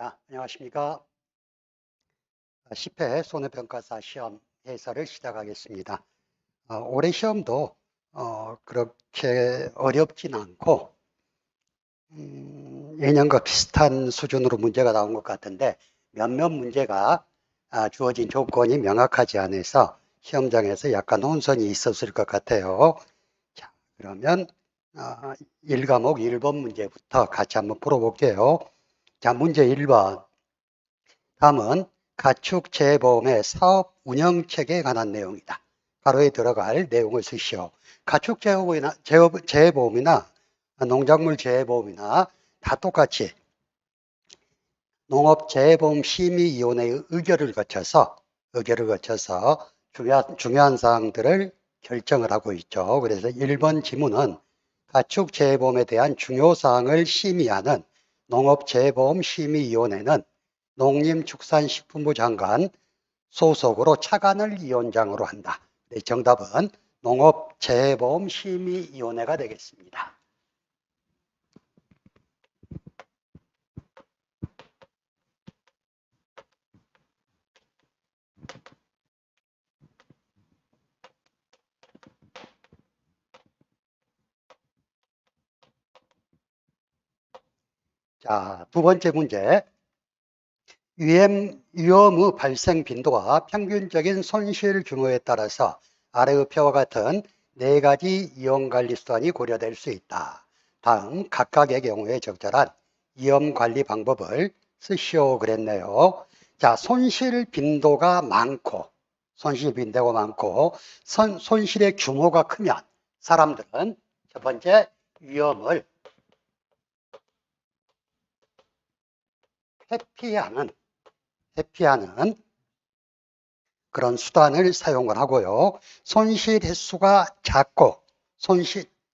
안녕하십니까. 10회 손해평가사 시험 해설을 시작하겠습니다. 올해 시험도 그렇게 어렵진 않고 예년과 비슷한 수준으로 문제가 나온 것 같은데 몇몇 문제가 주어진 조건이 명확하지 않아서 시험장에서 약간 혼선이 있었을 것 같아요. 자, 그러면 1과목 1번 문제부터 같이 한번 풀어볼게요. 자, 문제 1번. 다음은 가축재보험의 사업 운영체계에 관한 내용이다. 가로에 들어갈 내용을 쓰시오. 가축재보험이나 농작물 재보험이나 다 똑같이 농업재보험심의위원회의 의결을 거쳐서 중요한 사항들을 결정을 하고 있죠. 그래서 1번 지문은 가축재보험에 대한 중요 사항을 심의하는 농업재보험심의위원회는 농림축산식품부 장관 소속으로 차관을 위원장으로 한다. 네, 정답은 농업재보험심의위원회가 되겠습니다. 자, 두 번째 문제. 위험의 발생 빈도와 평균적인 손실 규모에 따라서 아래의 표와 같은 네 가지 위험관리 수단이 고려될 수 있다. 다음 각각의 경우에 적절한 위험관리 방법을 쓰시오 그랬네요. 자, 손실 빈도가 많고 손실의 규모가 크면 사람들은 첫 번째 위험을 회피하는 그런 수단을 사용을 하고요. 손실 횟수가 작고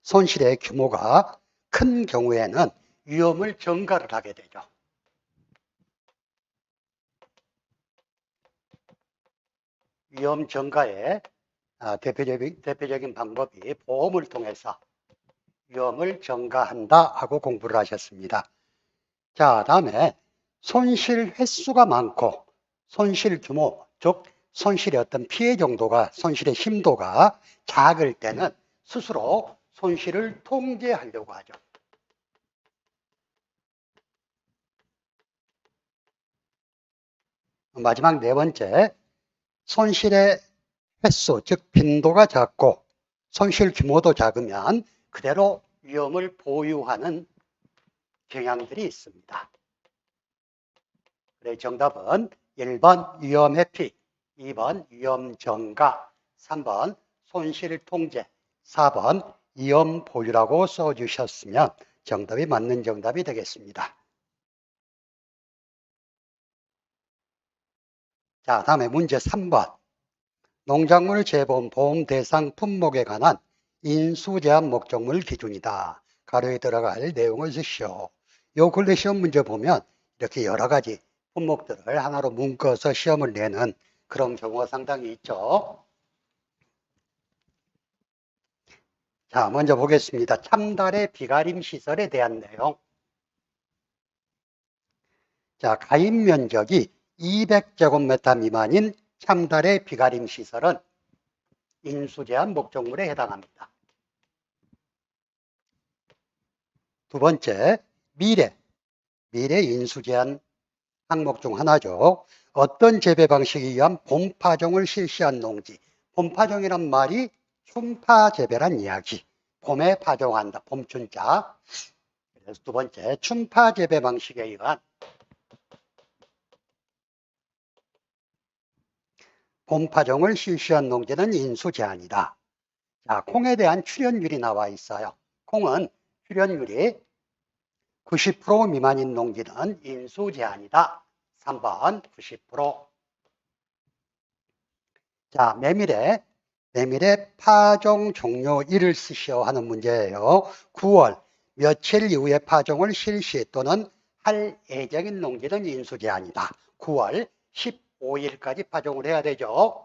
손실의 규모가 큰 경우에는 위험을 전가를 하게 되죠. 위험 전가의 대표적인 방법이 보험을 통해서 위험을 전가한다 하고 공부를 하셨습니다. 자, 다음에 손실 횟수가 많고 손실 규모, 즉 손실의 어떤 피해 정도가, 손실의 심도가 작을 때는 스스로 손실을 통제하려고 하죠. 마지막 네 번째, 손실의 횟수, 즉 빈도가 작고 손실 규모도 작으면 그대로 위험을 보유하는 경향들이 있습니다. 그래서 정답은 1번 위험 회피, 2번 위험 전가, 3번 손실 통제, 4번 위험 보유라고 써주셨으면 정답이 맞는 정답이 되겠습니다. 자, 다음에 문제 3번. 농작물 재보험 보험 대상 품목에 관한 인수제한 목적물 기준이다. 가로에 들어갈 내용을 쓰시오. 요 근래 시험 문제 보면 이렇게 여러 가지 품목들을 하나로 묶어서 시험을 내는 그런 경우가 상당히 있죠. 자, 먼저 보겠습니다. 참달의 비가림 시설에 대한 내용. 자, 가입 면적이 200제곱미터 미만인 참달의 비가림 시설은 인수제한 목적물에 해당합니다. 두 번째, 미래 인수제한 항목 중 하나죠. 어떤 재배 방식에 의한 봄파종을 실시한 농지. 봄파종이란 말이 춘파 재배란 이야기. 봄에 파종한다. 봄춘자. 그래서 두 번째, 춘파 재배 방식에 의한 봄파종을 실시한 농지는 인수제한이다. 자, 콩에 대한 출현율이 나와 있어요. 콩은 출현율이 90% 미만인 농지는 인수제한이다. 3번 90%. 자, 메밀의 파종 종료일을 쓰시오 하는 문제예요. 9월 며칠 이후에 파종을 실시 또는 할 예정인 농지는 인수제한이다. 9월 15일까지 파종을 해야 되죠.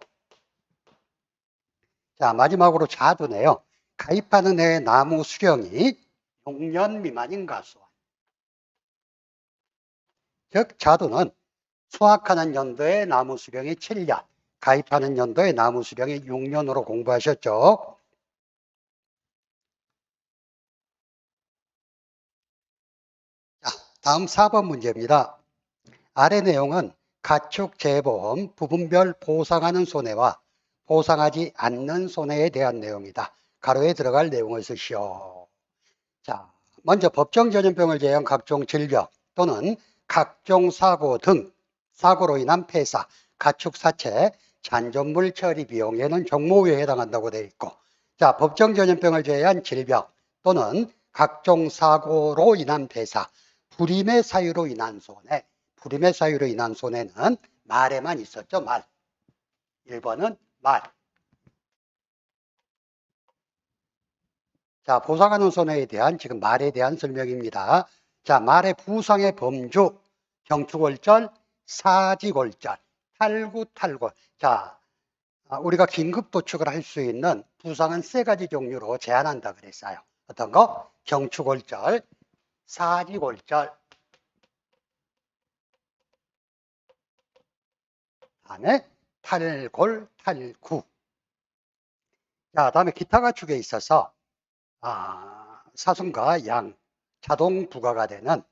자, 마지막으로 자두네요. 가입하는 해 나무 수령이 6년 미만인 가수. 즉 자두는 수확하는 연도에 나무 수령이 7년, 가입하는 연도에 나무 수령이 6년으로 공부하셨죠. 자, 다음 4번 문제입니다. 아래 내용은 가축 재보험 부분별 보상하는 손해와 보상하지 않는 손해에 대한 내용이다. 가로에 들어갈 내용을 쓰시오. 자, 먼저 법정 전염병을 제외한 각종 질병 또는 각종 사고 등 사고로 인한 폐사, 가축 사체, 잔존물 처리 비용에는 종목에 해당한다고 되어 있고, 자, 법정 전염병을 제외한 질병 또는 각종 사고로 인한 폐사, 불임의 사유로 인한 손해, 불임의 사유로 인한 손해는 말에만 있었죠, 말. 1번은 말. 자, 보상하는 손해에 대한 지금 말에 대한 설명입니다. 자, 말의 부상의 범주, 경추골절, 사지골절, 탈구탈골. 자, 우리가 긴급 도축을 할 수 있는 부상은 세 가지 종류로 제한한다 그랬어요. 어떤 거? 경추골절, 사지골절, 다음에 탈골, 탈구. 자, 다음에 기타 가축에 있어서 사순과 양, 자동 부과가 되는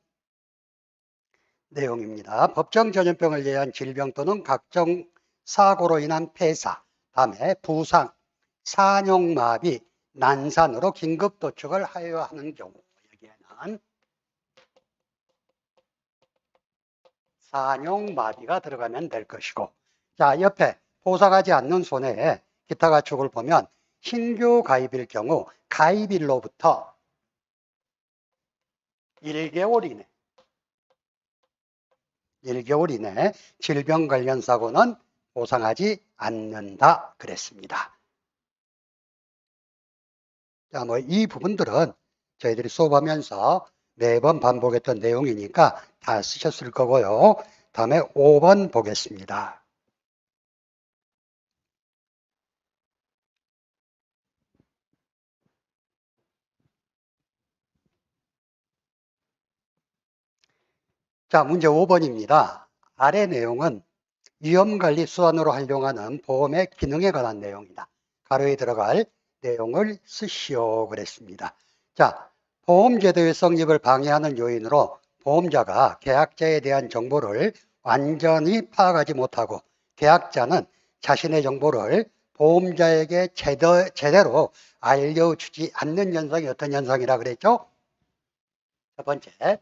내용입니다. 법정 전염병을 제외한 질병 또는 각종 사고로 인한 폐사, 다음에 부상, 산용마비, 난산으로 긴급 도축을 하여야 하는 경우, 여기에는 산용마비가 들어가면 될 것이고, 자, 옆에 보상하지 않는 손해에 기타 가축을 보면 신규 가입일 경우 가입일로부터 1개월 이내 질병 관련 사고는 보상하지 않는다 그랬습니다. 자, 뭐 이 부분들은 저희들이 수업하면서 매번 반복했던 내용이니까 다 쓰셨을 거고요. 다음에 5번 보겠습니다. 자, 문제 5번입니다. 아래 내용은 위험관리 수단으로 활용하는 보험의 기능에 관한 내용이다. 가로에 들어갈 내용을 쓰시오 그랬습니다. 자, 보험제도의 성립을 방해하는 요인으로 보험자가 계약자에 대한 정보를 완전히 파악하지 못하고 계약자는 자신의 정보를 보험자에게 제대로 알려주지 않는 현상이 어떤 현상이라 그랬죠? 첫 번째,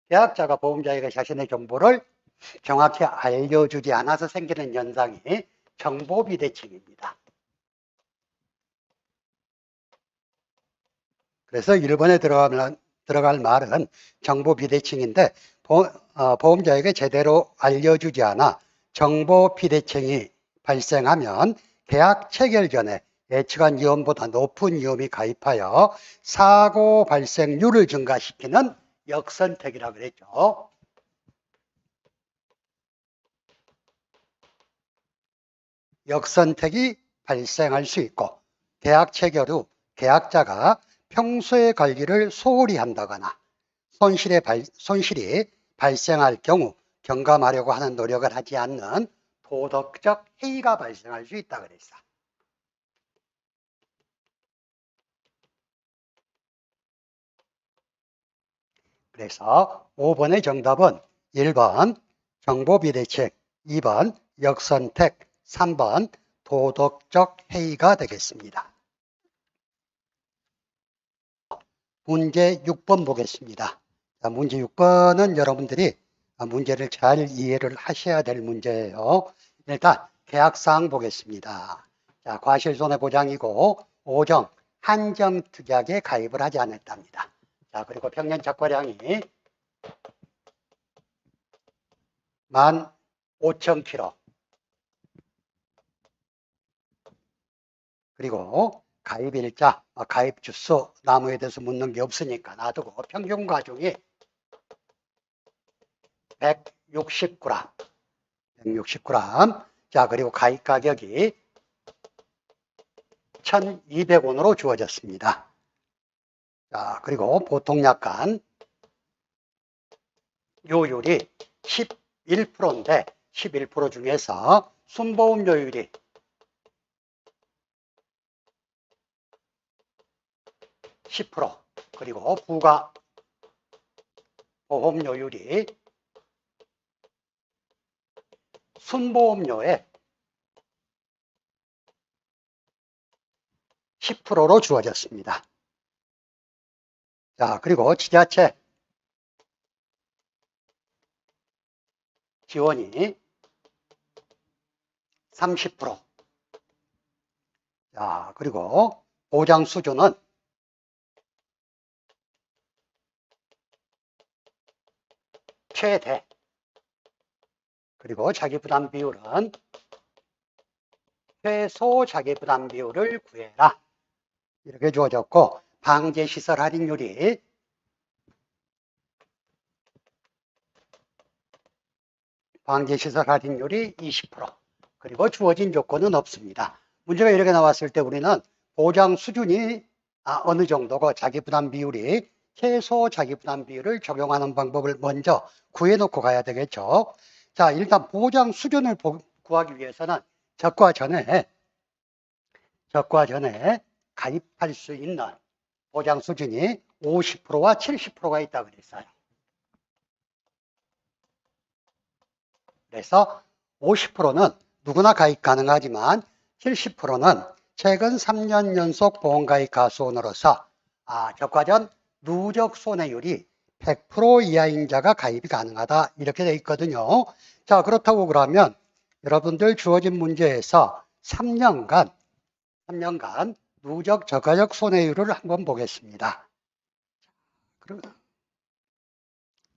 계약자가 보험자에게 자신의 정보를 정확히 알려주지 않아서 생기는 현상이 정보비대칭입니다. 그래서 1번에 들어갈 말은 정보비대칭인데 보험자에게 제대로 알려주지 않아 정보비대칭이 발생하면 계약 체결 전에 예측한 위험보다 높은 위험이 가입하여 사고 발생률을 증가시키는 역선택이라고 그랬죠. 역선택이 발생할 수 있고 계약 체결 후 계약자가 평소의 관리를 소홀히 한다거나 손실이 발생할 경우 경감하려고 하는 노력을 하지 않는 도덕적 해이가 발생할 수 있다 그랬어. 그래서 5번의 정답은 1번 정보비대칭, 2번 역선택, 3번 도덕적 해이가 되겠습니다. 문제 6번 보겠습니다. 자, 문제 6번은 여러분들이 문제를 잘 이해를 하셔야 될 문제예요. 일단 계약사항 보겠습니다. 자, 과실손해보장이고 5정 한정특약에 가입을 하지 않았답니다. 자, 그리고 평년 착과량이 15,000kg. 그리고 가입일자, 가입 주소, 나무에 대해서 묻는 게 없으니까 놔두고 평균 가중이 160g. 160g. 자, 그리고 가입 가격이 1,200원으로 주어졌습니다. 자, 그리고 보통약관 요율이 11%인데 11% 중에서 순보험료율이 10%, 그리고 부가보험료율이 순보험료의 10%로 주어졌습니다. 자, 그리고 지자체 지원이 30%. 자, 그리고 보장 수준은 최대. 그리고 자기부담 비율은 최소 자기부담 비율을 구해라. 이렇게 주어졌고, 방제시설 할인율이 20%. 그리고 주어진 조건은 없습니다. 문제가 이렇게 나왔을 때 우리는 보장 수준이 어느 정도고 자기부담 비율이 최소 자기부담 비율을 적용하는 방법을 먼저 구해놓고 가야 되겠죠. 자, 일단 보장 수준을 구하기 위해서는 적과 전에 가입할 수 있는 보장 수준이 50%와 70%가 있다고 그랬어요. 그래서 50%는 누구나 가입 가능하지만 70%는 최근 3년 연속 보험가입 가수원으로서 적과전 누적 손해율이 100% 이하인 자가 가입이 가능하다, 이렇게 되어 있거든요. 자, 그렇다고 그러면 여러분들 주어진 문제에서 3년간 누적 저가적 손해율을 한번 보겠습니다.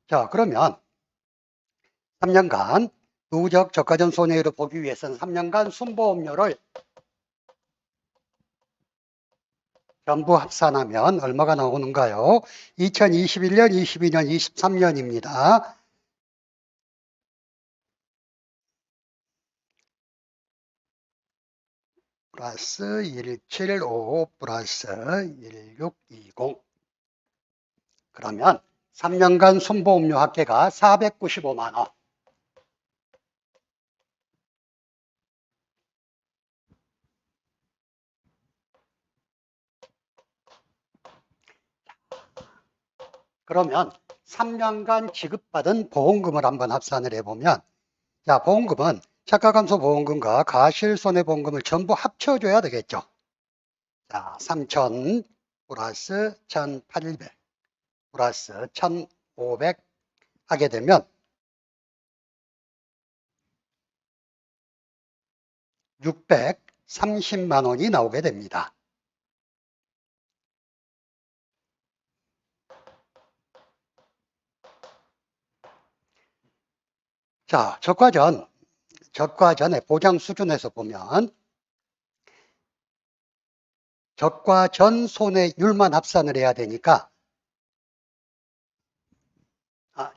자, 그러면 3년간 누적 저가전 손해율을 보기 위해서는 3년간 순보험료를 전부 합산하면 얼마가 나오는가요? 2021년, 22년, 23년입니다. 플러스 1755 플러스 1620. 그러면 3년간 순보험료 합계가 495만 원. 그러면 3년간 지급받은 보험금을 한번 합산을 해보면, 자, 보험금은 차가감소 보험금과 가실손해보험금을 전부 합쳐줘야 되겠죠. 자, 3,000 플러스 1,800 플러스 1,500 하게 되면 630만 원이 나오게 됩니다. 자, 적과전의 보장 수준에서 보면 적과전 손해율만 합산을 해야 되니까,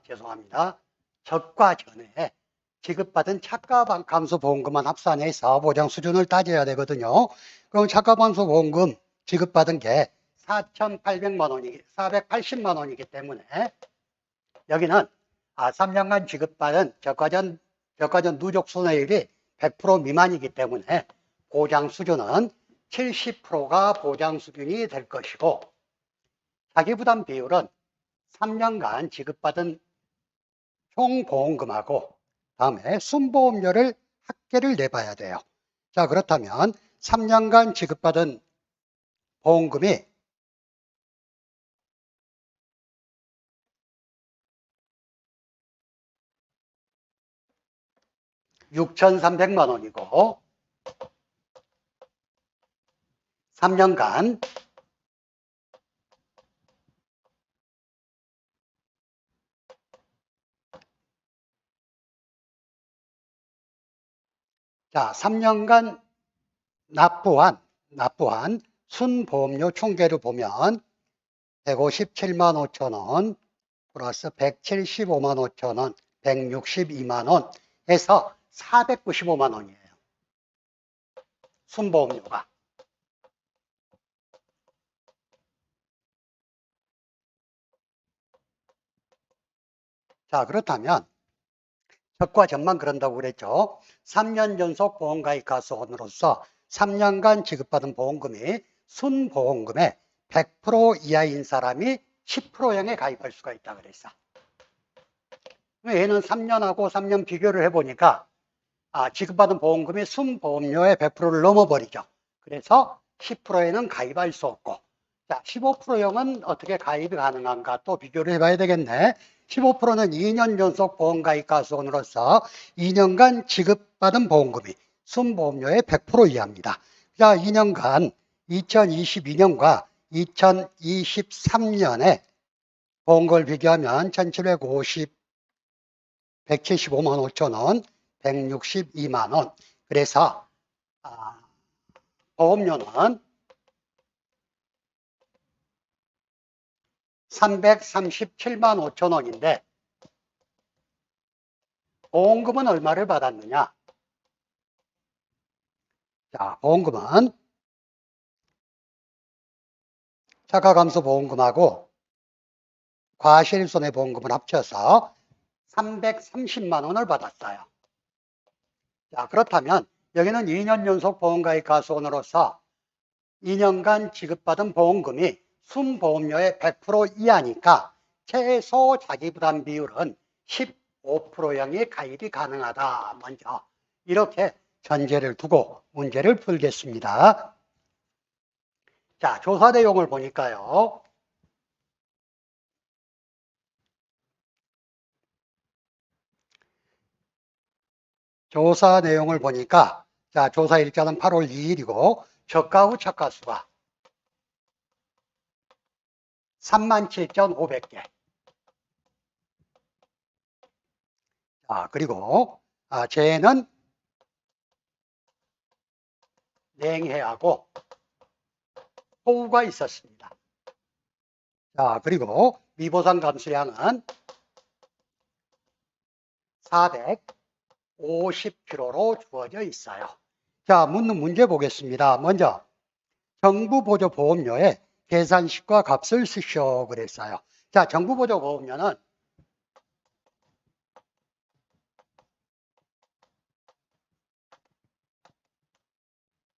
죄송합니다. 적과전에 지급받은 차가감소보험금만 합산해서 보장 수준을 따져야 되거든요. 그럼 차가감소보험금 지급받은 게 4,800만 원이, 480만 원이기 때문에 여기는 3년간 지급받은 적과전 누적 손해율이 100% 미만이기 때문에 보장 수준은 70%가 보장 수준이 될 것이고, 자기부담 비율은 3년간 지급받은 총 보험금하고 다음에 순보험료를 합계를 내봐야 돼요. 자, 그렇다면 3년간 지급받은 보험금이 6,300만 원이고 3년간 자, 3년간 납부한 순보험료 총계를 보면 157만 5천 원 플러스 175만 5천 원, 162만 원 해서 495만 원이에요. 순보험료가. 자, 그렇다면 적과 전만 그런다고 그랬죠. 3년 연속 보험가입 가수원으로서 3년간 지급받은 보험금이 순보험금의 100% 이하인 사람이 10%형에 가입할 수가 있다 그랬어. 얘는 3년하고 3년 비교를 해보니까 지급받은 보험금이 순보험료의 100%를 넘어버리죠. 그래서 10%에는 가입할 수 없고, 자, 15%형은 어떻게 가입이 가능한가 또 비교를 해봐야 되겠네. 15%는 2년 연속 보험가입 가수원으로서 2년간 지급받은 보험금이 순보험료의 100% 이하입니다. 자, 2년간 2022년과 2023년에 보험금을 비교하면 1750, 175만 5천 원, 162만 원. 그래서 보험료는 337만 5천 원인데 보험금은 얼마를 받았느냐? 자, 보험금은 차가감소보험금하고 과실손해보험금을 합쳐서 330만 원을 받았어요. 자, 그렇다면 여기는 2년 연속 보험가입 가수원으로서 2년간 지급받은 보험금이 순보험료의 100% 이하니까 최소 자기부담 비율은 15%형이 가입이 가능하다. 먼저 이렇게 전제를 두고 문제를 풀겠습니다. 자, 조사 내용을 보니까요. 조사 내용을 보니까 자, 조사 일자는 8월 2일이고 저가 후 착가수가 37,500개. 그리고 재해는 냉해하고 호우가 있었습니다. 자, 그리고 미보상 감수량은 450kg로 주어져 있어요. 자, 묻는 문제 보겠습니다. 먼저 정부 보조 보험료의 계산식과 값을 쓰시오 그랬어요. 자, 정부 보조 보험료는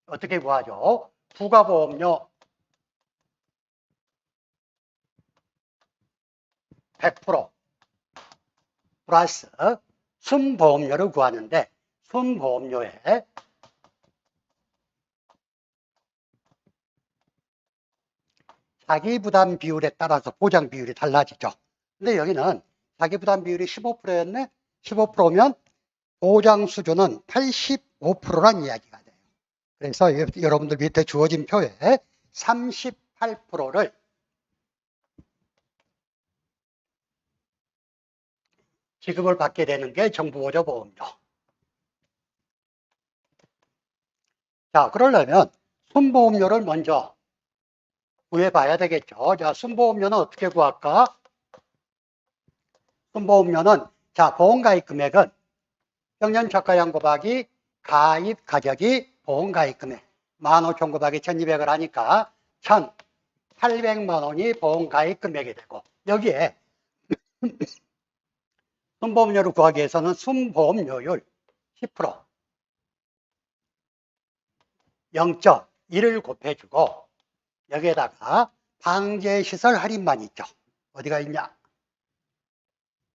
어떻게 구하죠? 부가보험료 100% 플러스 순보험료를 구하는데 순보험료에 자기부담 비율에 따라서 보장 비율이 달라지죠. 근데 여기는 자기부담 비율이 15%였네? 15%면 보장 수준은 85%란 이야기가 돼요. 그래서 여러분들 밑에 주어진 표에 38%를 지급을 받게 되는 게 정부보조보험료. 자, 그러려면 순보험료를 먼저 구해봐야 되겠죠. 자, 순보험료는 어떻게 구할까? 순보험료는 자, 보험가입 금액은 평년저가형 곱하기 가입 가격이 보험가입 금액 15,000 곱하기 1,200을 하니까 1,800만 원이 보험가입 금액이 되고 여기에 순보험료를 구하기 위해서는 순보험료율 10% 0.1을 곱해주고 여기에다가 방제시설 할인만 있죠. 어디가 있냐?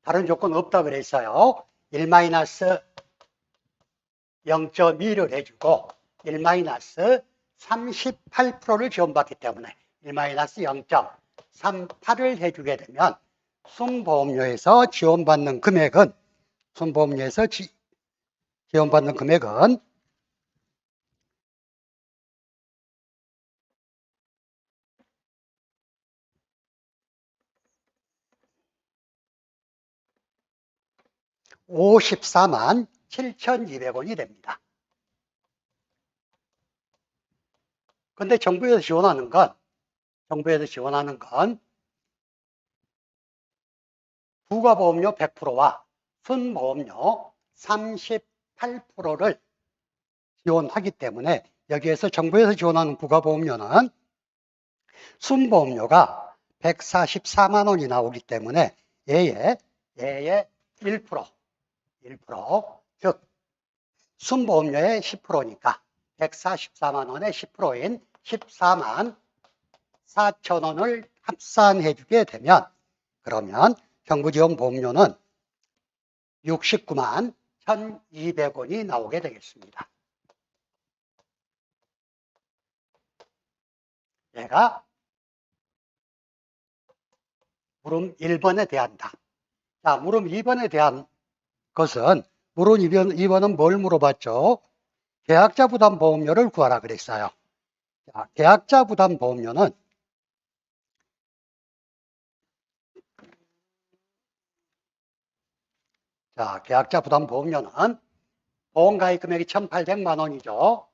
다른 조건 없다 그랬어요. 1-0.2를 해주고 1-38%를 지원받기 때문에 1-0.38을 해주게 되면 순보험료에서 지원받는 금액은 지원받는 금액은 54만 7,200원이 됩니다. 근데 정부에서 지원하는 건 부가보험료 100%와 순보험료 38%를 지원하기 때문에 여기에서 정부에서 지원하는 부가보험료는 순보험료가 144만 원이 나오기 때문에 얘의 얘의 1%, 즉 순보험료의 10%니까 144만 원의 10%인 14만 4천 원을 합산해 주게 되면, 그러면 정부지원 보험료는 69만 1,200원이 나오게 되겠습니다. 얘가 물음 1번에 대한다. 자, 물음 2번에 대한 것은, 물음 2번은 뭘 물어봤죠? 계약자 부담 보험료를 구하라 그랬어요. 자, 계약자 부담 보험료는 계약자 부담 보험료는 보험가입 금액이 1,800만 원이죠.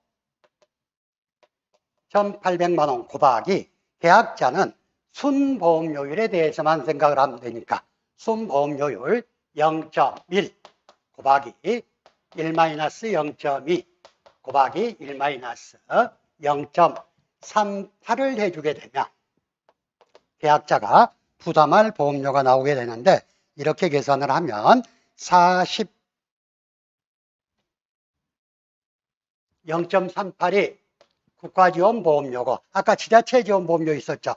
1,800만 원 곱하기 계약자는 순보험료율에 대해서만 생각을 하면 되니까 순보험료율 0.1 곱하기 1-0.2 곱하기 1-0.38을 해주게 되면 계약자가 부담할 보험료가 나오게 되는데, 이렇게 계산을 하면 0.38이 국가지원보험료고, 아까 지자체 지원보험료 있었죠?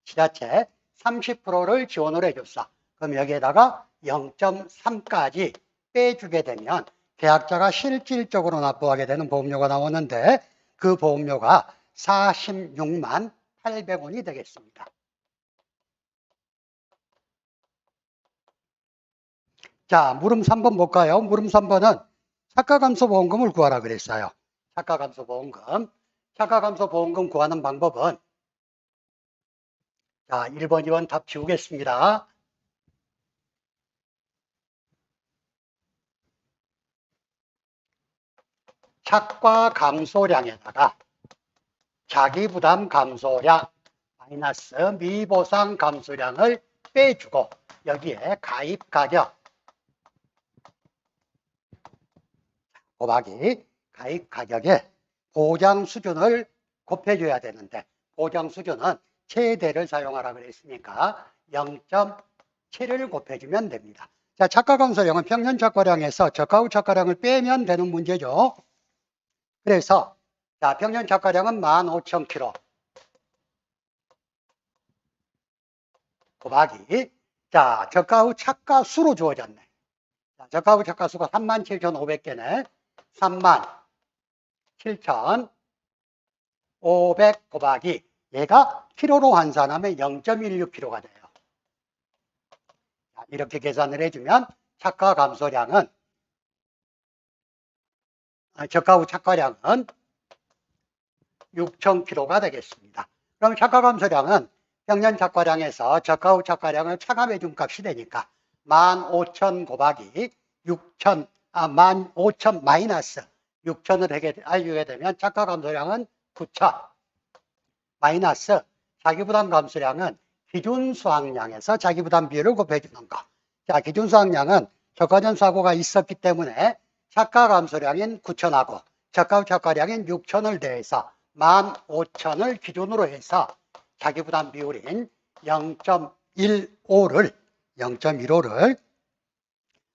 지자체 30%를 지원을 해줬어. 그럼 여기에다가 0.3까지 빼주게 되면 계약자가 실질적으로 납부하게 되는 보험료가 나오는데, 그 보험료가 46만 800원이 되겠습니다. 자, 물음 3번 볼까요? 물음 3번은 차가감소보험금을 구하라 그랬어요. 차가감소보험금. 차가감소보험금 구하는 방법은, 자, 1번, 2번 답 지우겠습니다. 착과 감소량에다가 자기부담 감소량 마이너스 미보상 감소량을 빼주고, 여기에 가입 가격 곱하기 가입 가격에 보장 수준을 곱해줘야 되는데, 보장 수준은 최대를 사용하라 그랬으니까 0.7을 곱해주면 됩니다. 자, 착가감소량은 평년 착과량에서 저가 후 착과량을 빼면 되는 문제죠. 그래서 자, 평년 착과량은 15,000km 곱하기, 자, 저가 후 착가 수로 주어졌네. 자, 저가 후 착가 수가 37,500개네. 37,500 곱하기, 얘가 키로로 환산하면 0.16kg가 돼요. 자, 이렇게 계산을 해주면 착가 감소량은, 저가 후 착과량은 6,000kg가 되겠습니다. 그럼 착가 감소량은 평년 착과량에서 저가 후 착과량을 차감해 준 값이 되니까 15,000 곱하기 6,000, 15,000 마이너스 6,000을 해주게 되면 착가 감소량은 9,000 마이너스 자기부담 감소량은 기준 수확량에서 자기부담 비율을 곱해주는 거. 자, 기준 수확량은 저가 전 사고가 있었기 때문에 착가 감소량인 9,000하고 저가 후 착과량인 6,000을 더해서 15,000을 기준으로 해서 자기부담 비율인 0.15를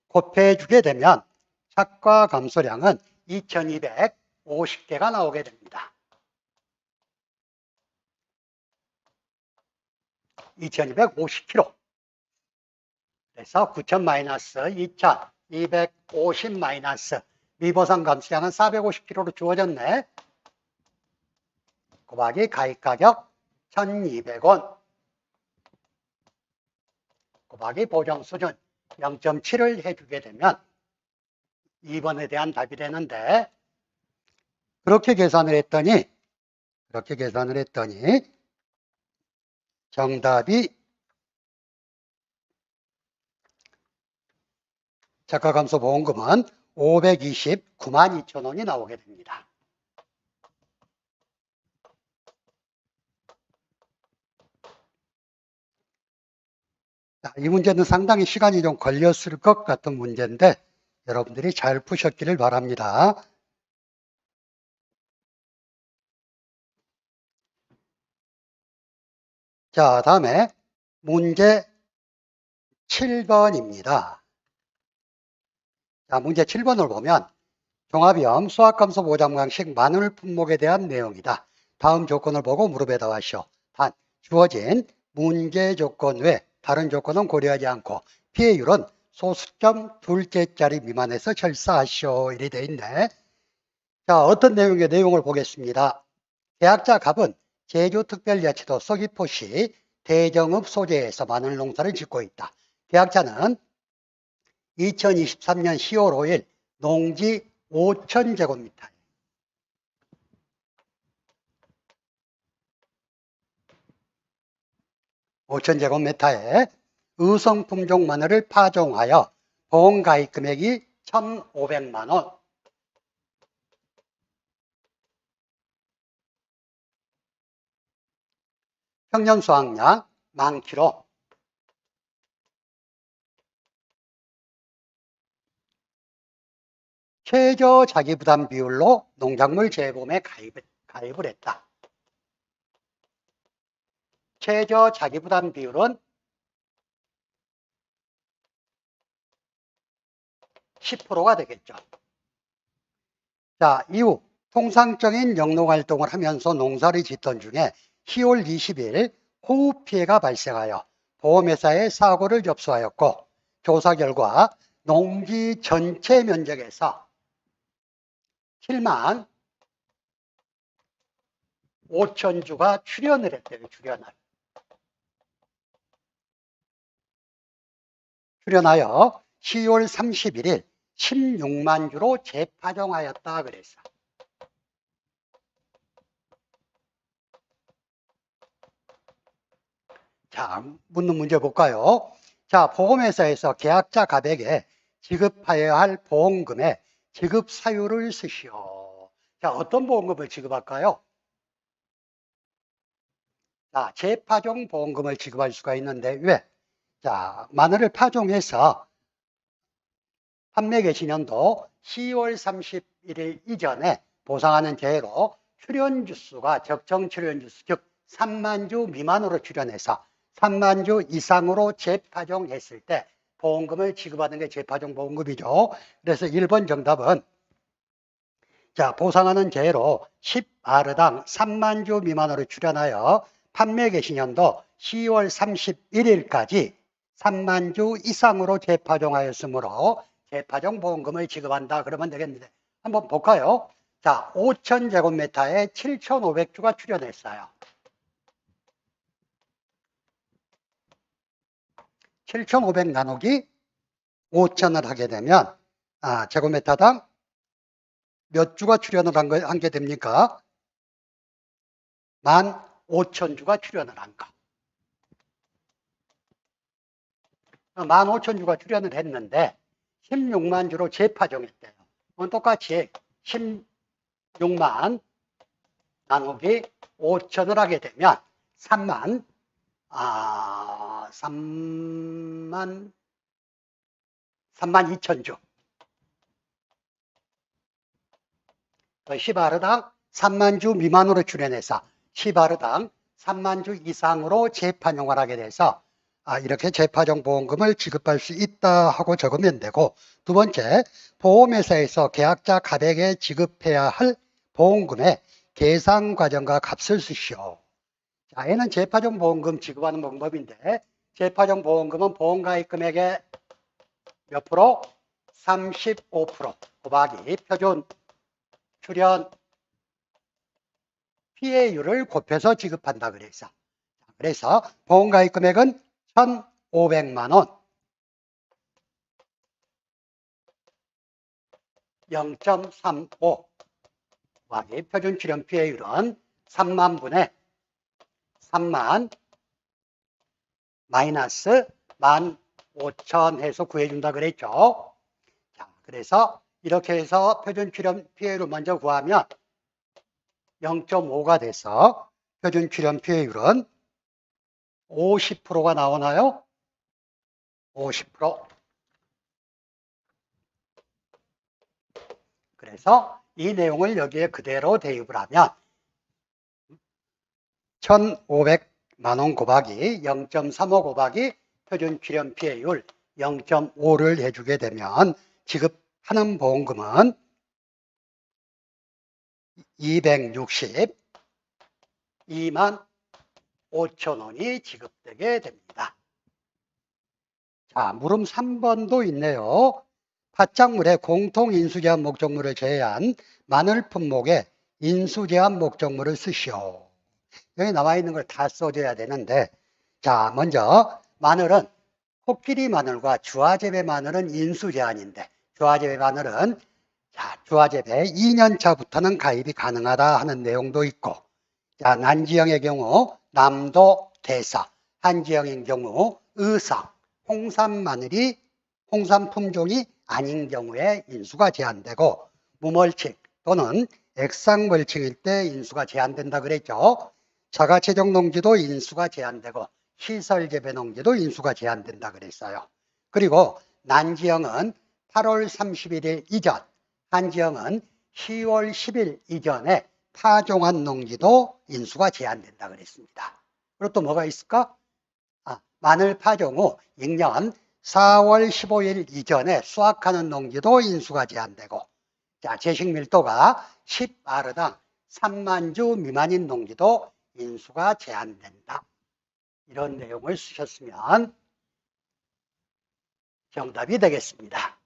곱해주게 되면 착과 감소량은 2,250개가 나오게 됩니다. 2,250kg. 그래서 9,000 마이너스 2,250 마이너스 미보상 감소량은 450kg로 주어졌네. 곱하기 가입가격 1,200원 곱하기 보정수준 0.7을 해주게 되면 2번에 대한 답이 되는데, 그렇게 계산을 했더니 정답이 착가감소보험금은 529만 2천 원이 나오게 됩니다. 자, 이 문제는 상당히 시간이 좀 걸렸을 것 같은 문제인데 여러분들이 잘 푸셨기를 바랍니다. 자, 다음에 문제 7번입니다. 자, 문제 7번을 보면 종합위험 수학감소 5장강식 마늘 품목에 대한 내용이다. 다음 조건을 보고 물어보다 하시오. 단, 주어진 문제 조건 외 다른 조건은 고려하지 않고 피해율은 소수점 둘째 자리 미만에서 절사하시오. 이래 돼 있네. 자, 어떤 내용의 내용을 보겠습니다. 계약자 갑은 제주특별자치도 서귀포시 대정읍 소재에서 마늘 농사를 짓고 있다. 계약자는 2023년 10월 5일 농지 5,000제곱미터 5,000제곱미터에 의성품종 마늘을 파종하여 보험가입 금액이 1,500만 원. 평년 수확량 10,000kg. 최저 자기부담 비율로 농작물 재보험에 가입을 했다. 최저 자기부담 비율은 10%가 되겠죠. 자, 이후 통상적인 영농활동을 하면서 농사를 짓던 중에 10월 20일 호우 피해가 발생하여 보험회사에 사고를 접수하였고 조사 결과 농지 전체 면적에서 7만 5천 주가 출연을 했대요. 출연하여 10월 31일 16만 주로 재파종하였다 그랬어. 자, 묻는 문제 볼까요? 자, 보험회사에서 계약자 갑에게 지급하여야 할 보험금의 지급 사유를 쓰시오. 자, 어떤 보험금을 지급할까요? 자, 재파종 보험금을 지급할 수가 있는데 왜? 자, 마늘을 파종해서 판매 개시년도 10월 31일 이전에 보상하는 제외로 출연 주수가 적정 출연 주수, 즉 3만 주 미만으로 출연해서 3만 주 이상으로 재파종했을 때 보험금을 지급하는 게 재파종 보험금이죠. 그래서 1번 정답은 자, 보상하는 제외로 10아르당 3만 주 미만으로 출연하여 판매 개시년도 10월 31일까지 3만 주 이상으로 재파종하였으므로 재파종 보험금을 지급한다. 그러면 되겠는데 한번 볼까요? 자, 5,000제곱미터에 7,500주가 출연했어요. 7,500 나누기 5,000을 하게 되면 제곱미터당 몇 주가 출연을 한 게 됩니까? 15,000주가 출연을 한 거. 15,000주가 출연을 했는데 16만 주로 재파종했대요. 그건 똑같이 16만 나누기 5,000을 하게 되면 3만 2,000주. 10아르당 3만 주 미만으로 출연해서 10아르당 3만 주 이상으로 재파종을 하게 돼서 이렇게 재파종 보험금을 지급할 수 있다 하고 적으면 되고, 두 번째, 보험회사에서 계약자 갑에게 지급해야 할 보험금의 계산 과정과 값을 쓰시오. 자, 얘는 재파종 보험금 지급하는 방법인데, 재파종 보험금은 보험가입 금액의 몇 프로? 35% 곱하기 표준 출연 피해율을 곱해서 지급한다 그래서. 그래서 보험가입 금액은 1,500만 원. 0.35 곱하기 표준 출연 피해율은 3만 분의 3만 마이너스 15,000 해서 구해준다 그랬죠. 자, 그래서 이렇게 해서 표준 출연 피해율을 먼저 구하면 0.5가 돼서 표준 출연 피해율은 50%가 나오나요? 50%. 그래서 이 내용을 여기에 그대로 대입을 하면 1,500만 원 곱하기 0.35 곱하기 표준 출연 피해율 0.5를 해주게 되면 지급하는 보험금은 262만 5천 원이 지급되게 됩니다. 자, 물음 3번도 있네요. 팥작물의 공통인수제한 목적물을 제외한 마늘 품목에 인수제한 목적물을 쓰시오. 여기 나와 있는 걸 다 써줘야 되는데, 자, 먼저 마늘은 코끼리 마늘과 주화재배 마늘은 인수제한인데, 주화재배 마늘은 주화재배 2년차부터는 가입이 가능하다 하는 내용도 있고, 자, 난지형의 경우 남도, 대서, 한지형인 경우 의성, 홍산 마늘이 홍산 품종이 아닌 경우에 인수가 제한되고, 무멀칭 또는 액상멀칭일 때 인수가 제한된다 그랬죠. 자가채종 농지도 인수가 제한되고 시설재배 농지도 인수가 제한된다 그랬어요. 그리고 난지형은 8월 31일 이전, 한지형은 10월 10일 이전에 파종한 농지도 인수가 제한된다 그랬습니다. 그리고 또 뭐가 있을까? 마늘 파종 후 2년 4월 15일 이전에 수확하는 농지도 인수가 제한되고, 자, 제식 밀도가 10아르당 3만 주 미만인 농지도 인수가 제한된다. 이런 내용을 쓰셨으면 정답이 되겠습니다.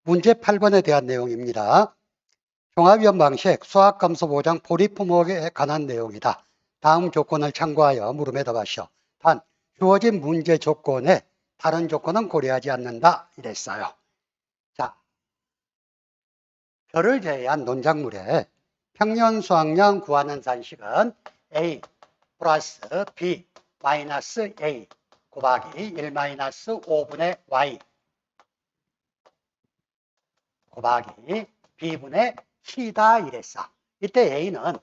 문제 8번에 대한 내용입니다. 종합위원 방식 수학감소보장 포리품목에 관한 내용이다. 다음 조건을 참고하여 물음에 답하시오. 단, 주어진 문제 조건에 다른 조건은 고려하지 않는다. 이랬어요. 자, 별을 제외한 논작물에 평년 수확량 구하는 산식은 A 플러스 B 마이너스 A 곱하기 1 마이너스 5분의 Y 곱하기 B분의 C다 이랬어. 이때 A는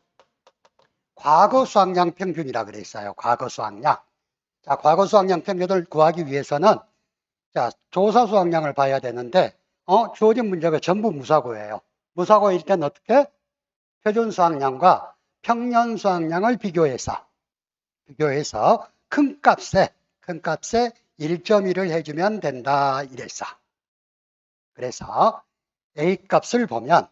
과거 수확량 평균이라 그랬어요. 과거 수확량. 자, 과거 수확량 평균을 구하기 위해서는 자, 조사 수확량을 봐야 되는데 주어진 문제가 전부 무사고예요. 무사고일 때는 어떻게? 표준 수확량과 평년 수확량을 비교해서 큰 값에 1.1을 해주면 된다 이랬어. 그래서 A 값을 보면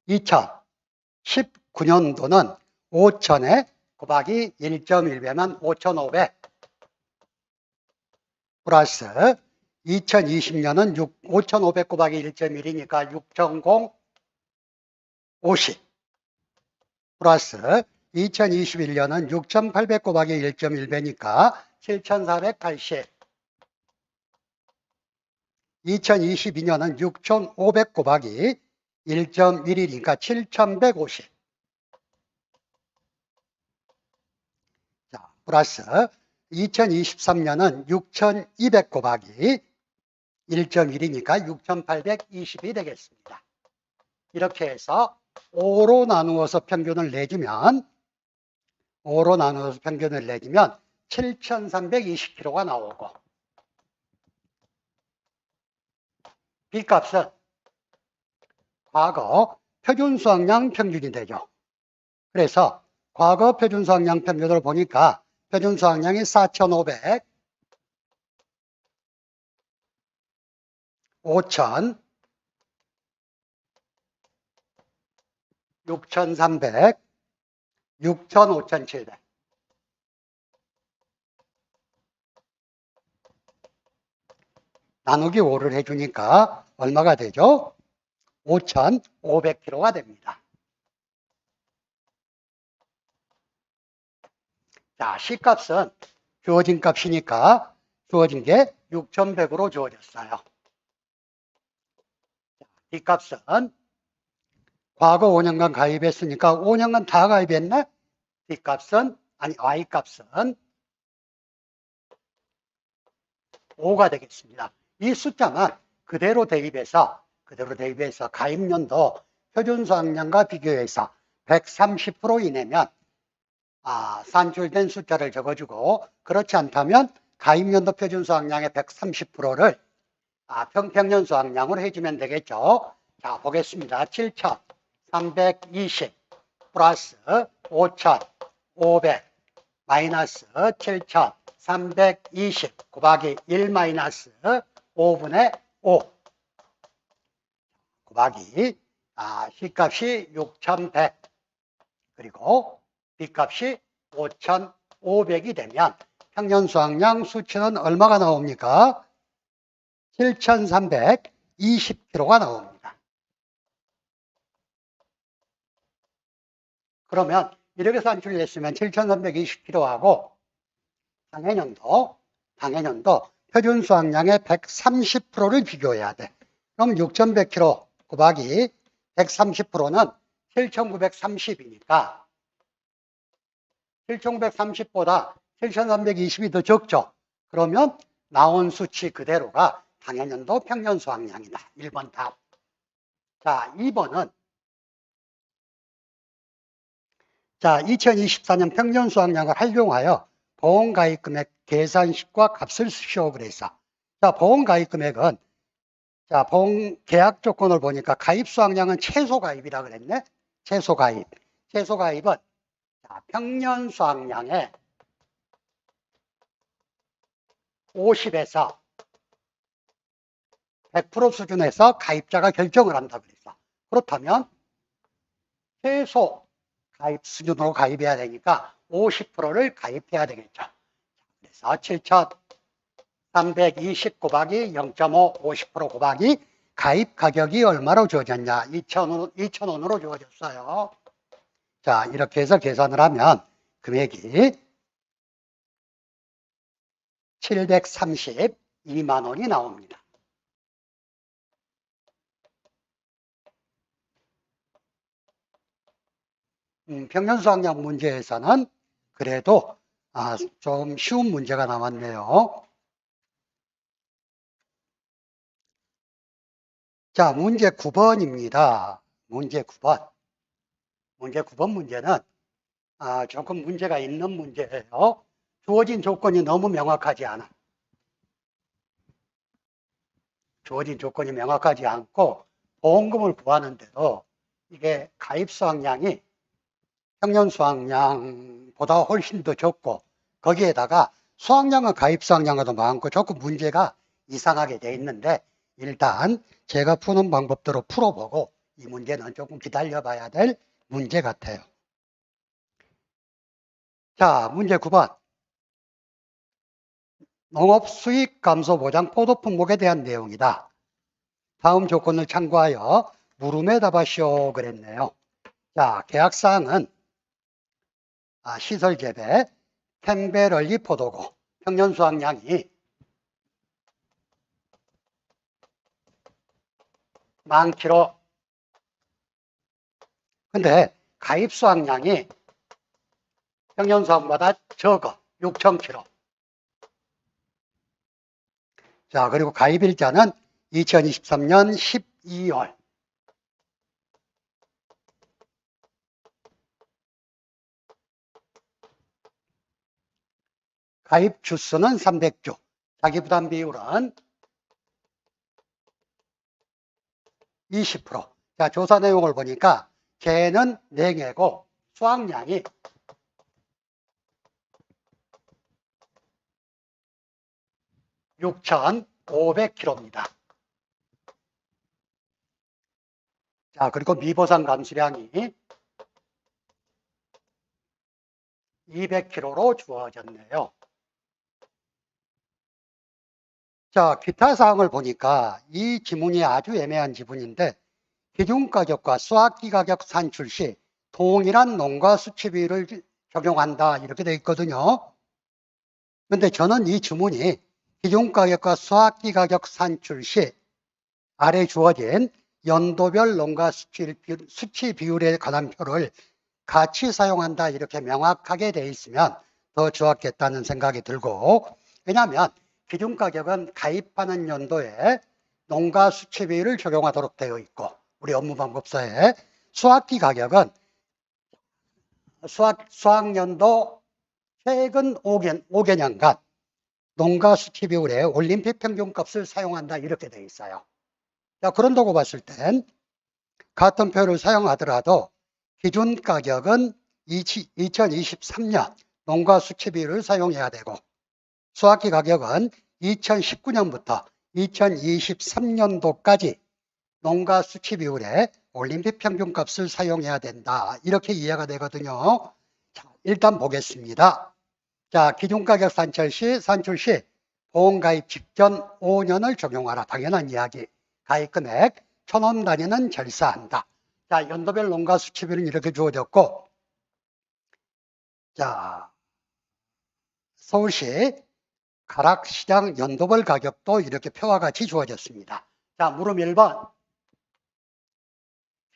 2019년도는 5천에 곱하기 1.1배면 5,500 플러스 2020년은 5,500 곱하기 1.1이니까 6,050 플러스 2021년은 6,800 곱하기 1.1배니까 7,480 2022년은 6,500 곱하기 1.1이니까 7,150 자, 플러스 2023년은 6,200 곱하기 1.1이니까 6,820이 되겠습니다. 이렇게 해서 5로 나누어서 평균을 내주면 7,320kg가 나오고, B값은 과거 표준 수확량 평균이 되죠. 그래서 과거 표준 수확량 평균을 보니까 표준 수확량이 4,500, 5,000, 6,300, 6,000, 5,700. 나누기 5를 해주니까 얼마가 되죠? 5,500kg가 됩니다. 자, C값은 주어진 값이니까 주어진 게 6,100으로 주어졌어요. D값은 과거 5년간 가입했으니까 5년간 다 가입했네? Y값은 5가 되겠습니다. 이 숫자만 그대로 대입해서 가입년도 표준 수확량과 비교해서 130% 이내면 산출된 숫자를 적어주고, 그렇지 않다면 가입년도 표준 수확량의 130%를 평평년 수확량으로 해주면 되겠죠. 자, 보겠습니다. 7,320 플러스 5,500 마이너스 7,320 곱하기 1 마이너스 5분의 5 곱하기 C값이 6,100 그리고 B값이 5,500이 되면 평년 수확량 수치는 얼마가 나옵니까? 7,320kg가 나옵니다. 그러면 이렇게 산출을 했으면 7,320kg하고 당해년도 표준 수확량의 130%를 비교해야 돼. 그럼 6,100kg 곱하기 130%는 7,930이니까 7,930보다 7,320이 더 적죠. 그러면 나온 수치 그대로가 당해년도 평년 수확량이다. 1번 답. 자, 2번은 2024년 평년 수확량을 활용하여 보험가입금액 계산식과 값을 쓰시오 그래서. 자, 보험가입금액은 보험 계약 조건을 보니까 가입 수확량은 최소 가입이라 그랬네. 최소 가입. 최소 가입은 평년 수확량의 50에서 100% 수준에서 가입자가 결정을 한다 그랬어. 그렇다면 최소 가입 수준으로 가입해야 되니까 50%를 가입해야 되겠죠. 그래서 7,320 곱하기 0.5, 50% 곱하기 가입 가격이 얼마로 주어졌냐? 2,000원으로 주어졌어요. 자, 이렇게 해서 계산을 하면 금액이 732만 원이 나옵니다. 평년 수확량 문제에서는 그래도 좀 쉬운 문제가 나왔네요. 자, 문제 9번입니다. 문제 9번. 문제 9번 문제는 조금 문제가 있는 문제예요. 주어진 조건이 너무 명확하지 않아. 주어진 조건이 명확하지 않고 보험금을 구하는데도 이게 가입 수확량이 평년 수확량보다 훨씬 더 적고 거기에다가 수확량은 가입 수확량보다 많고 조금 문제가 이상하게 돼 있는데 일단 제가 푸는 방법대로 풀어보고 이 문제는 조금 기다려 봐야 될 문제 같아요. 자, 문제 9번. 농업수익 감소 보장 포도 품목에 대한 내용이다. 다음 조건을 참고하여 물음에 답하시오 그랬네요. 자, 계약사항은 시설 재배 캔베럴리 포도고 평년 수확량이 10,000kg. 근데 가입 수확량이 평년 수확보다 적어 6,000kg. 자, 그리고 가입일자는 2023년 12월. 가입 주수는 300주. 자기부담 비율은 20%. 자, 조사 내용을 보니까 개는 4개고 수확량이 6,500kg입니다. 자, 그리고 미보상 감수량이 200kg로 주어졌네요. 자, 기타 사항을 보니까 이 지문이 아주 애매한 지문인데 기준가격과 수확기 가격 산출 시 동일한 농가 수치 비율을 적용한다 이렇게 되어 있거든요. 근데 저는 이 지문이 기준가격과 수확기 가격 산출 시 아래 주어진 연도별 농가 수치 비율에 관한 표를 같이 사용한다 이렇게 명확하게 되어 있으면 더 좋았겠다는 생각이 들고, 왜냐하면 기준가격은 가입하는 연도에 농가 수치 비율을 적용하도록 되어 있고 우리 업무방법서에 수확기 가격은 수확연도 최근 5개년간 농가 수치 비율에 올림픽 평균값을 사용한다 이렇게 되어 있어요. 자, 그런다고 봤을 땐 같은 표를 사용하더라도 기준 가격은 2023년 농가 수치 비율을 사용해야 되고 수확기 가격은 2019년부터 2023년도까지 농가 수치 비율에 올림픽 평균값을 사용해야 된다. 이렇게 이해가 되거든요. 자, 일단 보겠습니다. 자, 기준가격 산출 시 보험가입 직전 5년을 적용하라. 당연한 이야기. 가입금액 1,000원 단위는 절사한다. 자, 연도별 농가 수치 비율은 이렇게 주어졌고, 자, 서울시 가락시장 연도별 가격도 이렇게 표와 같이 주어졌습니다. 자, 물음 1번.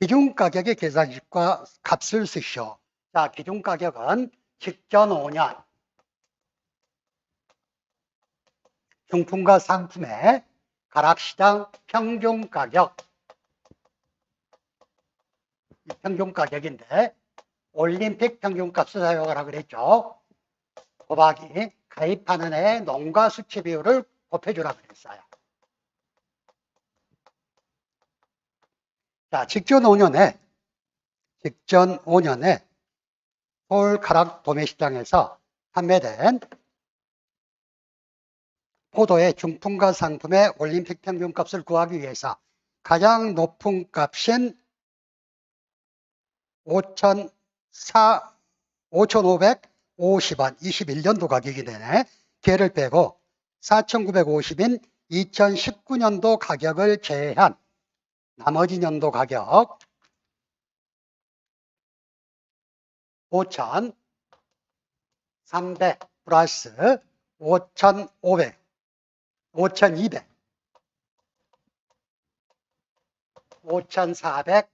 기준가격의 계산식과 값을 쓰시오. 자, 기준가격은 직전 5년 중품과 상품의 가락시장 평균가격, 평균가격인데 올림픽 평균값을 사용하라 그랬죠. 곱하기 가입하는 해 농가 수치 비율을 곱해주라 그랬어요. 자, 직전 5년에 서울 가락 도매시장에서 판매된 포도의 중품과 상품의 올림픽 평균값을 구하기 위해서 가장 높은 값인 5,550원, 21년도 가격이 되네. 걔를 빼고 4,950인 2019년도 가격을 제외한 나머지 년도 가격 5,300 플러스 5,500, 5,200, 5,400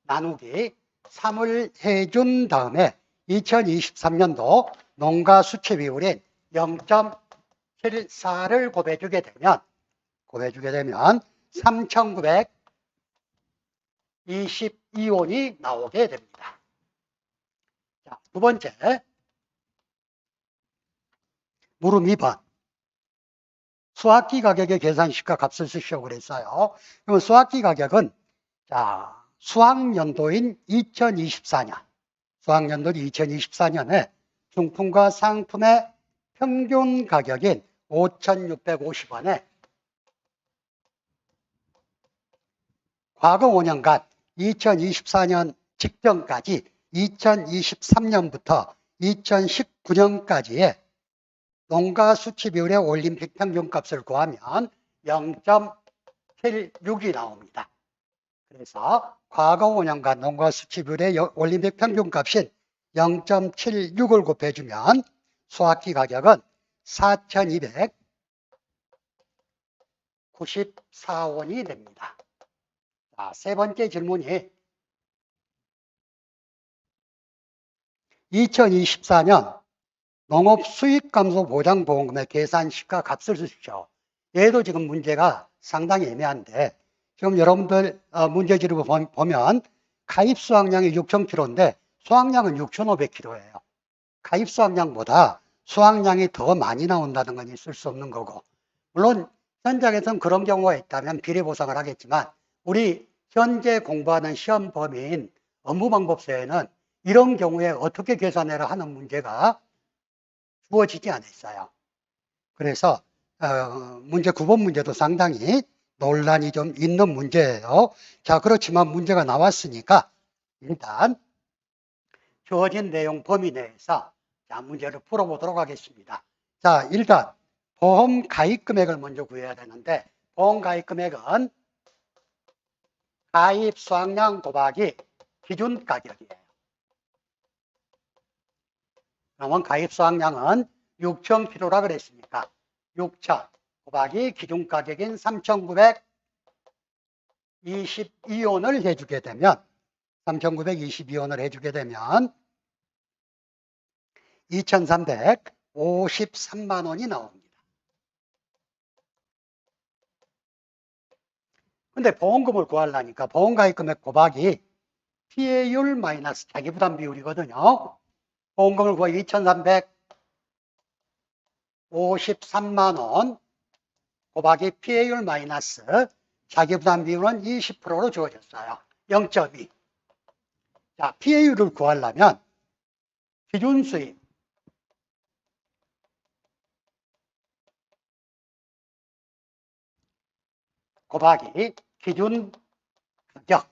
나누기 3을 해준 다음에 2023년도 농가 수치 비율인 0.74를 곱해주게 되면 3,922원이 나오게 됩니다. 자, 두 번째, 물음 2번. 수확기 가격의 계산식과 값을 쓰시오 그랬어요. 그러면 수확기 가격은 자, 수확연도인 2024년, 수확연도인 2024년에 중품과 상품의 평균 가격인 5,650원에 과거 5년간 2024년 직전까지 2023년부터 2019년까지의 농가 수치 비율의 올림픽 평균값을 구하면 0.76이 나옵니다. 그래서 과거 5년간 농가 수치 비율의 올림픽 평균값인 0.76을 곱해주면 수확기 가격은 4,294원이 됩니다. 자, 세 번째 질문이 2024년 농업수익감소보장보험금의 계산식과 값을 쓰십시오. 얘도 지금 문제가 상당히 애매한데 지금 여러분들 문제지를 보면 가입 수확량이 6,000kg인데 수확량은 6,500kg예요. 가입 수확량보다 수확량이 더 많이 나온다는 건 있을 수 없는 거고, 물론 현장에서는 그런 경우가 있다면 비례 보상을 하겠지만 우리 현재 공부하는 시험 범위인 업무방법서에는 이런 경우에 어떻게 계산해라 하는 문제가 주어지지 않았어요. 그래서 문제 9번 문제도 상당히 논란이 좀 있는 문제예요. 자, 그렇지만 문제가 나왔으니까 일단 주어진 내용 범위 내에서 자, 문제를 풀어보도록 하겠습니다. 자, 일단 보험 가입 금액을 먼저 구해야 되는데 보험 가입 금액은 가입 수확량 곱하기 기준 가격이에요. 그러면 가입 수확량은 6,000kg라 그랬으니까 6,000 곱하기 기준 가격인 3,922원을 해주게 되면 3,922원을 해주게 되면 2,353만 원이 나옵니다. 근데 보험금을 구하려니까 보험가입금액 곱하기 피해율 마이너스 자기부담 비율이거든요. 보험금을 구하기 53만 원 곱하기 피해율 마이너스 자기부담 비율은 20%로 주어졌어요. 0.2. 자, 피해율을 구하려면 기준 수입 곱하기 기준 가격.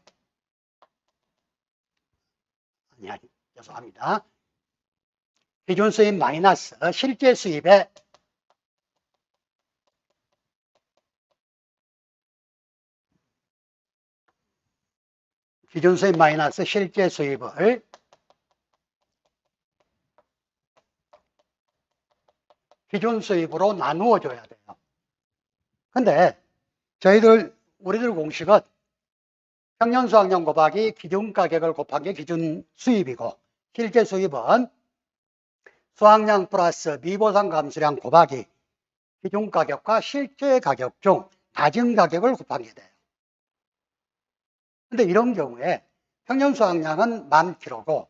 아니, 죄송합니다. 기준 수입 마이너스 실제 수입의 기준 수입 마이너스 실제 수입을 기준 수입으로 나누어 줘야 돼요. 근데 우리들 공식은 평년 수확량 곱하기 기준 가격을 곱한 게 기준 수입이고, 실제 수입은 수확량 플러스 미보상 감수량 곱하기 기준 가격과 실제 가격 중 다진 가격을 곱한 게 돼요. 근데 이런 경우에 평년 수확량은 10,000kg고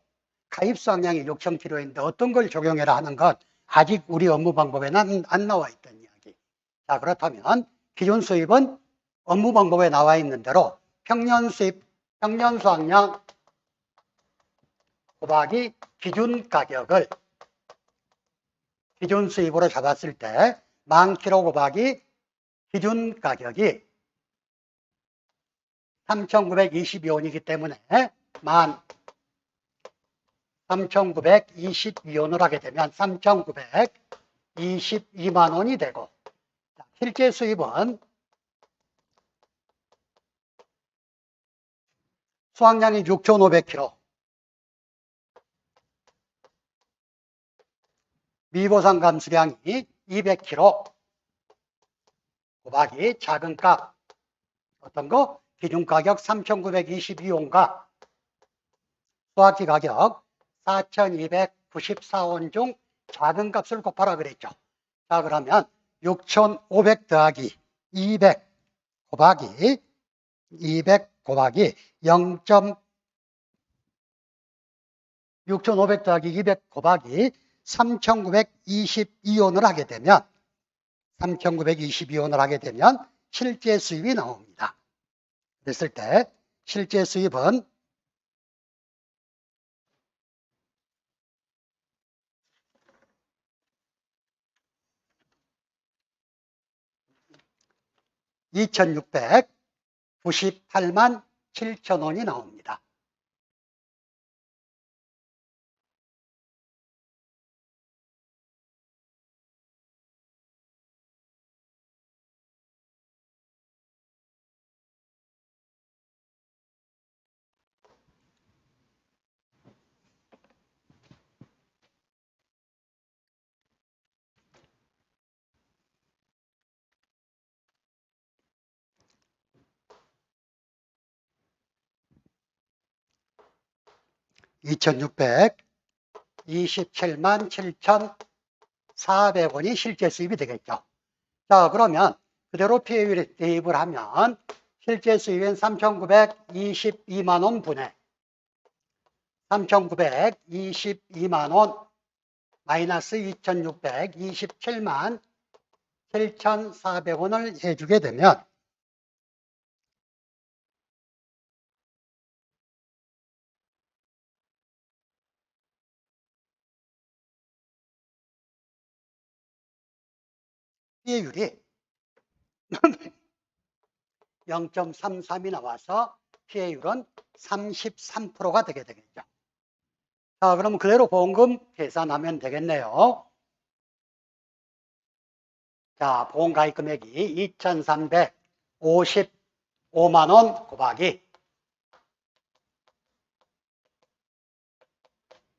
가입 수확량이 6,000kg인데 어떤 걸 적용해라 하는 것 아직 우리 업무 방법에는 안 나와 있던 이야기. 자, 그렇다면 기준 수입은 업무 방법에 나와 있는 대로 평년 수입, 평년 수확량 곱하기 기준 가격을 기준 수입으로 잡았을 때 10,000kg 곱하기 기준 가격이 3,922원이기 때문에 3,922원을 하게 되면 3,922만 원이 되고, 실제 수입은 수확량이 6,500kg, 미보상 감수량이 200kg 곱하기 작은 값, 어떤 거? 기준 가격 3,922원과 수확지 가격 4,294원 중 작은 값을 곱하라 그랬죠. 자, 그러면 6,500 더하기 200 곱하기 0. 6,500 더하기 200 곱하기 3,922원을 하게 되면 3,922원을 하게 되면 실제 수입이 나옵니다. 그랬을 때 실제 수입은 (2,698만 7천원이) 나옵니다. (2,627만 7,400원이) 실제 수입이 되겠죠. 자, 그러면 그대로 피해율에 대입을 하면 실제 수입은 3,922만 원 분의 3,922만 원 마이너스 2,627만 7,400원을 해주게 되면 피해율이 0.33이 나와서 피해율은 33%가 되게 되겠죠. 자, 그럼 그대로 보험금 계산하면 되겠네요. 자, 보험가입 금액이 2,355만 원 곱하기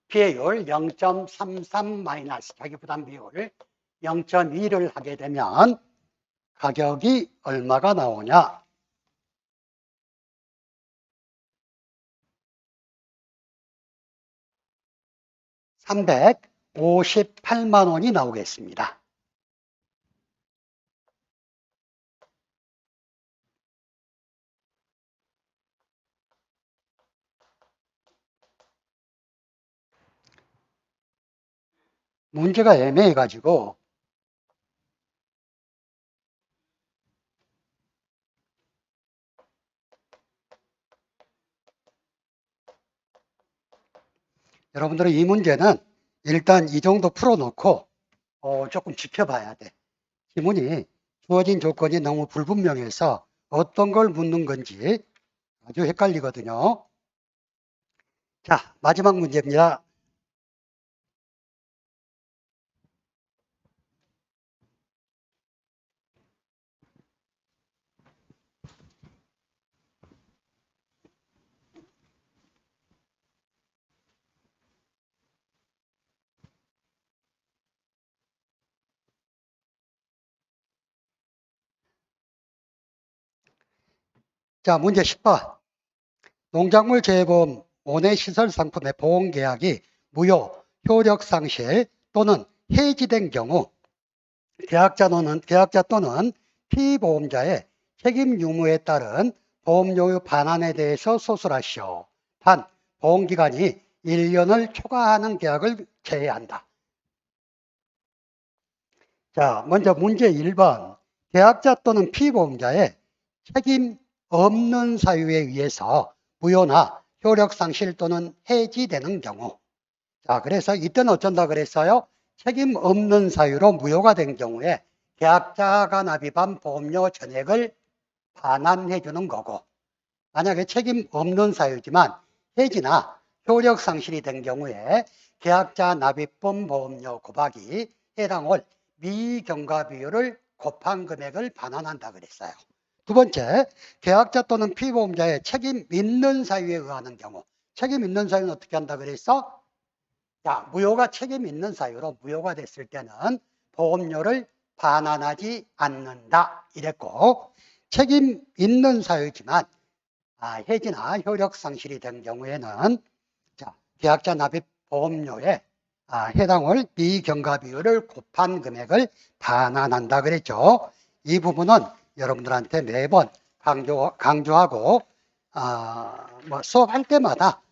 피해율 0.33 마이너스 자기부담 비율 0.2를 하게 되면 가격이 얼마가 나오냐? 358만 원이 나오겠습니다. 문제가 애매해가지고 여러분들은 이 문제는 일단 이 정도 풀어놓고 조금 지켜봐야 돼. 지문이 주어진 조건이 너무 불분명해서 어떤 걸 묻는 건지 아주 헷갈리거든요. 자, 마지막 문제입니다. 자, 문제 10번. 농작물 재보험 원해시설 상품의 보험계약이 무효, 효력 상실 또는 해지된 경우 계약자 또는 피보험자의 책임 유무에 따른 보험료의 반환에 대해서 소설하시오. 단, 보험기간이 1년을 초과하는 계약을 제외한다. 자, 먼저 문제 1번. 계약자 또는 피보험자의 책임 없는 사유에 의해서 무효나 효력 상실 또는 해지되는 경우. 자, 그래서 이때는 어쩐다 그랬어요? 책임 없는 사유로 무효가 된 경우에 계약자가 납입한 보험료 전액을 반환해 주는 거고, 만약에 책임 없는 사유지만 해지나 효력 상실이 된 경우에 계약자 납입본 보험료 곱하기 해당 월 미경과 비율을 곱한 금액을 반환한다 그랬어요. 두 번째, 계약자 또는 피보험자의 책임 있는 사유에 의하는 경우. 책임 있는 사유는 어떻게 한다 그랬어? 자, 무효가 책임 있는 사유로 무효가 됐을 때는 보험료를 반환하지 않는다 이랬고, 책임 있는 사유지만 해지나 효력 상실이 된 경우에는 자, 계약자 납입 보험료에 해당 월 미경과 비율을 곱한 금액을 반환한다 그랬죠. 이 부분은 여러분들한테 매번 강조하고 뭐 수업할 때마다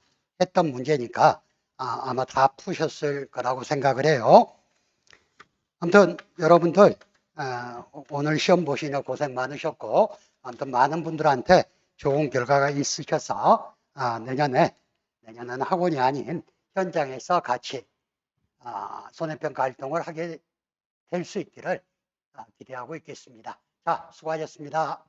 했던 문제니까 아마 다 푸셨을 거라고 생각을 해요. 아무튼 여러분들 오늘 시험 보시느라 고생 많으셨고, 아무튼 많은 분들한테 좋은 결과가 있으셔서 내년에는 학원이 아닌 현장에서 같이 손해평가 활동을 하게 될 수 있기를 기대하고 있겠습니다. 자, 수고하셨습니다.